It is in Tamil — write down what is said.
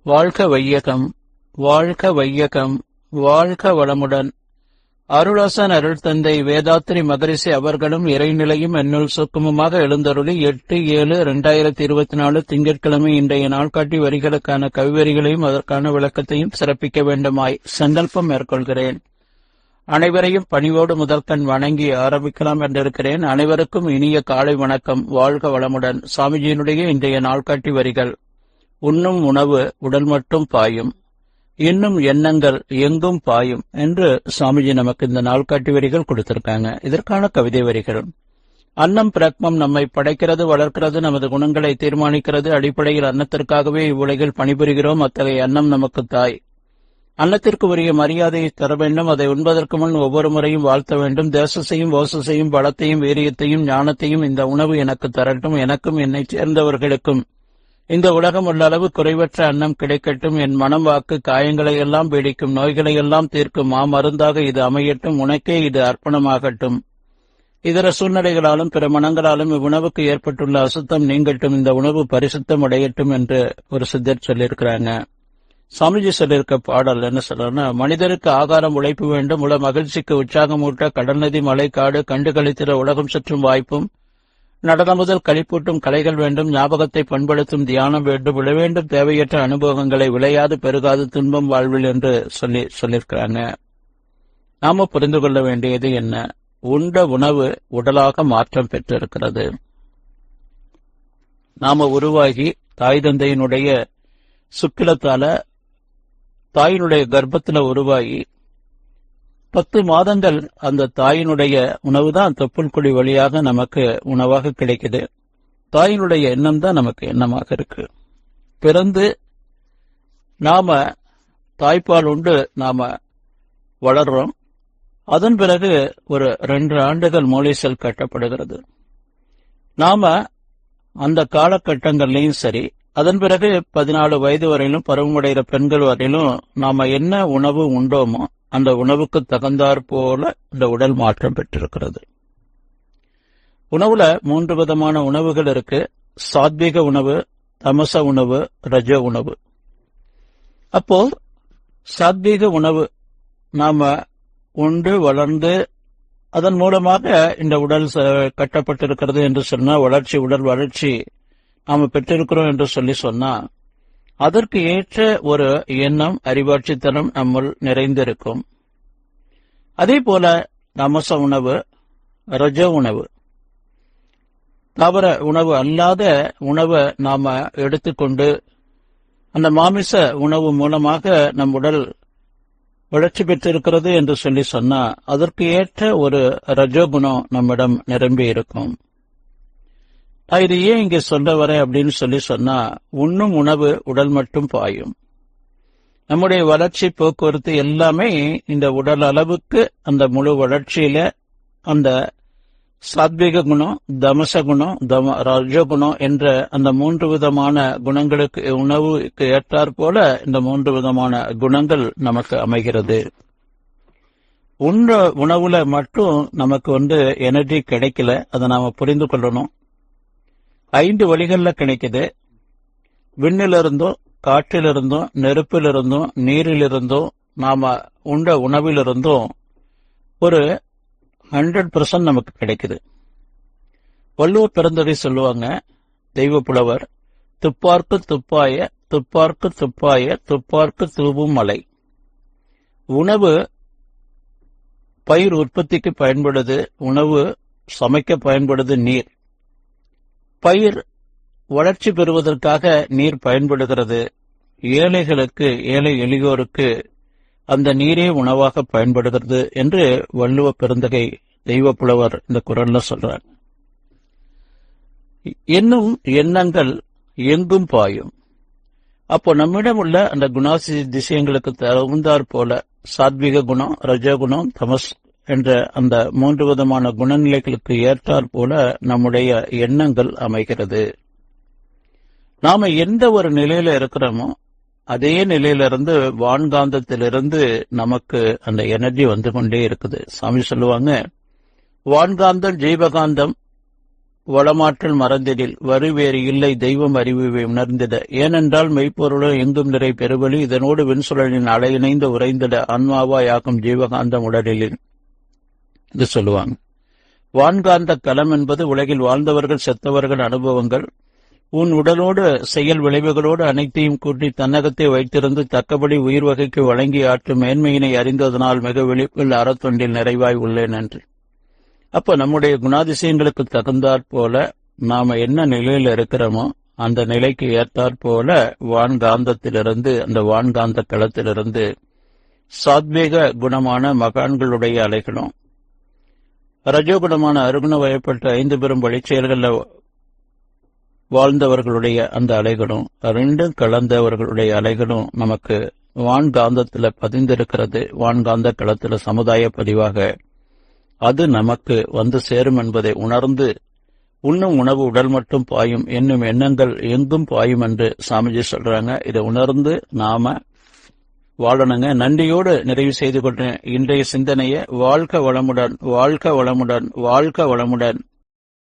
வாழ்க வையகம், வாழ்க வையகம், வாழ்க வளமுடன். அருளாசன் அருள் தந்தை வேதாத்திரி மகரிஷி அவர்களும் இறைநிலையும் என்னுள் சுக்குமமாக எழுந்தருளி 8/7/2024 திங்கட்கிழமை இன்றைய நாள்காட்டி வரிகளுக்கான கவிவரிகளையும் அதற்கான விளக்கத்தையும் சிறப்பிக்க வேண்டுமாய் சங்கல்பம் மேற்கொள்கிறேன். அனைவரையும் பணிவோடு முதற்கண் வணங்கி ஆரம்பிக்கலாம் என்றிருக்கிறேன். அனைவருக்கும் இனிய காலை வணக்கம். வாழ்க வளமுடன். சாமிஜியினுடைய இன்றைய நாள்காட்டி வரிகள்: உண்ணும் உணவு உடல் மட்டும் பாயும், இன்னும் எண்ணங்கள் எங்கும் பாயும் என்று சாமிஜி நமக்கு இந்த நாள்காட்டி வரிகள் கொடுத்திருக்காங்க. இதற்கான கவிதை வரிகள்: அன்னம் பிரக்மம் நம்மை படைக்கிறது, வளர்க்கிறது, நமது குணங்களை தீர்மானிக்கிறது. அடிப்படையில் அன்னத்திற்காகவே இவ்வுலகில் பணிபுரிகிறோம். அத்தகைய அன்னம் நமக்கு தாய். அன்னத்திற்கு உரிய மரியாதையை தர வேண்டும். அதை உண்பதற்கு முன் ஒவ்வொரு முறையும் வாழ்த்த வேண்டும். தேசத்தையும் ஓசஸையும் பலத்தையும் வீரியத்தையும் ஞானத்தையும் இந்த உணவு எனக்கு தரட்டும். எனக்கும் என்னை சேர்ந்தவர்களுக்கும் இந்த உலகம் உள்ள அளவு குறைவற்ற அன்னம் கிடைக்கட்டும். என் மனம் வாக்கு காயங்களை எல்லாம் பீடிக்கும், நோய்களை எல்லாம் தீர்க்கும் மாமருந்தாக இது அமையட்டும். உனக்கே இது அர்ப்பணமாகட்டும். இதர சூழ்நிலைகளாலும் பிற மனங்களாலும் இவ்வுணவுக்கு ஏற்பட்டுள்ள அசுத்தம் நீங்கட்டும். இந்த உணவு பரிசுத்தம் அடையட்டும் என்று ஒரு சித்தர் சொல்லியிருக்கிறாங்க. சாமிஜி சொல்லியிருக்க பாடல் என்ன சொல்றன்னா: மனிதருக்கு ஆகாரம் உழைப்பு வேண்டும், உல மகிழ்ச்சிக்கு உற்சாகமூட்ட கடல் நதி மலை காடு கண்டு கழித்திட உலகம் சுற்றும் வாய்ப்பும், நடன முதல் களிப்பூட்டும் கலைகள் வேண்டும், ஞாபகத்தை பண்படுத்தும் தியானம் வேண்டும், விழ வேண்டும் தேவையற்ற அனுபவங்களை, விளையாது பெருகாது துன்பம் வாழ்வில் என்று சொல்லியிருக்கிறாங்க. நாம புரிந்து கொள்ள வேண்டியது என்ன? உண்ட உணவு உடலாக மாற்றம் பெற்றிருக்கிறது. நாம உருவாகி தாய் தந்தையினுடைய சுக்கிலத்தால தாயினுடைய கர்ப்பத்துல உருவாகி 10 மாதங்கள் அந்த தாயினுடைய உணவுதான் தொப்புள் கொடி வழியாக நமக்கு உணவாக கிடைக்குது. தாயினுடைய எண்ணம் தான் நமக்கு எண்ணமாக இருக்கு. பிறந்து நாம தாய்ப்பால் உண்டு நாம வளர்றோம். அதன் பிறகு ஒரு 2 ஆண்டுகள் மூளை செல் கட்டப்படுகிறது. நாம அந்த காலகட்டங்கள்லையும் சரி, அதன் பிறகு 14 வயது வரையிலும் பருவமடைகிற பெண்கள் வரையிலும் நாம என்ன உணவு உண்டோமோ அந்த உணவுக்கு தகுந்தாற் போல இந்த உடல் மாற்றம் பெற்றிருக்கிறது. உணவுல 3 விதமான உணவுகள் இருக்கு. சாத்வீக உணவு, தமச உணவு, ரஜ உணவு. அப்போ சாத்வீக உணவு நாம உண்டு வளர்ந்து அதன் மூலமாக இந்த உடல் கட்டப்பட்டிருக்கிறது என்று சொன்னா, உடல் வளர்ச்சி நாம பெற்றிருக்கிறோம் என்று சொன்னா, அதற்கு ஏற்ற ஒரு எண்ணம் அறிவாட்சித்தனம் நம்முள் நிறைந்திருக்கும். அதே போல தமச உணவு, ரஜ உணவு, தாவர உணவு அல்லாத உணவை நாம எடுத்துக்கொண்டு அந்த மாமிச உணவு மூலமாக நம் உடல் வளர்ச்சி பெற்றிருக்கிறது என்று சொன்னா, அதற்கு ஏற்ற ஒரு ரஜோகுணம் நம்மிடம் நிரம்பி இருக்கும். இது ஏன் இங்க சொல்ல வரேன் அப்படின்னு சொன்னா, உண்ணும் உணவு உடல் மட்டும் பாயும். நம்முடைய வளர்ச்சி போக்குவரத்து எல்லாமே இந்த உடல் அளவுக்கு அந்த முழு வளர்ச்சியில அந்த சாத்விக குணம், தமச குணம், ரஜகுணம் என்ற அந்த 3 விதமான குணங்களுக்கு உணவுக்கு ஏற்றாற் போல இந்த 3 விதமான குணங்கள் நமக்கு அமைகிறது. உண்ற உணவுல மட்டும் நமக்கு எனர்ஜி கிடைக்கல. அதை நாம புரிந்து கொள்ளணும். 5 வழிகள்ல கிடைக்குது. விண்ணிலிருந்தும், காற்றிலிருந்தும், நெருப்பிலிருந்தும், நீரிலிருந்தும், நாம உண்ட உணவிலிருந்தும் ஒரு 100% நமக்கு கிடைக்குது. வள்ளுவர் பிறந்ததை சொல்லுவாங்க தெய்வ புலவர்: துப்பார்க்கு துப்பாய, துப்பார்க்கு துப்பாய, துப்பார்க்கு தூவும் மலை. உணவு பயிர் உற்பத்திக்கு பயன்படுது, உணவு சமைக்க பயன்படுது நீர். பயிர் வளர்ச்சி பெறுவதற்காக நீர் பயன்படுகிறது. ஏழைகளுக்கு, ஏழை எளியோருக்கு அந்த நீரே உணவாக பயன்படுகிறது என்று வள்ளுவ பெருந்தகை தெய்வ புலவர் இந்த குறள்ல சொல்றார். என்னும் எண்ணங்கள் எங்கும் பாயும். அப்போ நம்மிடம் உள்ள அந்த குணாசி திசையங்களுக்கு தகுந்தாற் போல சாத்விக குணம், ரஜகுணம், தமஸ் என்ற அந்த 3 விதமான குணநிலைகளுக்கு ஏற்றாற் போல நம்முடைய எண்ணங்கள் அமைகிறது. நாம எந்த ஒரு நிலையில இருக்கிறோமோ அதே நிலையிலிருந்து வான்காந்தத்திலிருந்து நமக்கு அந்த எனர்ஜி வந்து கொண்டே இருக்குது. சாமி சொல்லுவாங்க, வான்காந்தம் ஜீவகாந்தம் வளமாற்றல் மறந்திடில் வருவேறு இல்லை தெய்வம் அறிவை உணர்ந்திட. ஏனென்றால் மெய்ப்பொருளும் எங்கும் நிறை பெருவழி இதனோடு விண்சுழலின் அலையிணைந்து உறைந்திட ஆன்மாவாயாக்கும் ஜீவகாந்தம் உடலில் இது சொல்லுவாங்க. வான்காந்த களம் என்பது உலகில் வாழ்ந்தவர்கள் செத்தவர்கள் அனுபவங்கள் உன் உடலோடு செயல் விளைவுகளோடு அனைத்தையும் கூட்டி தன்னகத்தை வைத்திருந்து தக்கபடி உயிர் வகைக்கு வழங்கி ஆற்றும் மேன்மையினை அறிந்ததனால் மிக விழிப்பில் அறத்தொண்டில் நிறைவாய் உள்ளேன் என்று. அப்ப நம்முடைய குணாதிசயங்களுக்கு தகுந்தாற்போல நாம என்ன நிலையில இருக்கிறோமோ அந்த நிலைக்கு ஏற்றாற்போல வான்காந்தத்திலிருந்து அந்த வான்காந்த களத்திலிருந்து சாத்வீக குணமான மகான்களுடைய அலைகளும் ரஜோகுணமான அருகுண வயப்பட்ட 5 பெரும் வழிச்செயல்களில் வாழ்ந்தவர்களுடைய அந்த அலைகளும் ரெண்டும் கலந்தவர்களுடைய அலைகளும் நமக்கு வான்காந்தத்தில் பதிந்திருக்கிறது. வான்காந்த களத்தில் சமுதாய பதிவாக அது நமக்கு வந்து சேரும் என்பதை உணர்ந்து உண்ணும் உணவு உடல் மட்டும் பாயும் என்னும் எண்ணங்கள் எங்கும் பாயும் என்று சாமிஜி சொல்றாங்க. இதை உணர்ந்து நாம வாழணுங்க. நன்றியோடு நிறைவு செய்து கொண்டேன் இன்றைய சிந்தனையை. வாழ்க வளமுடன், வாழ்க வளமுடன், வாழ்க வளமுடன்.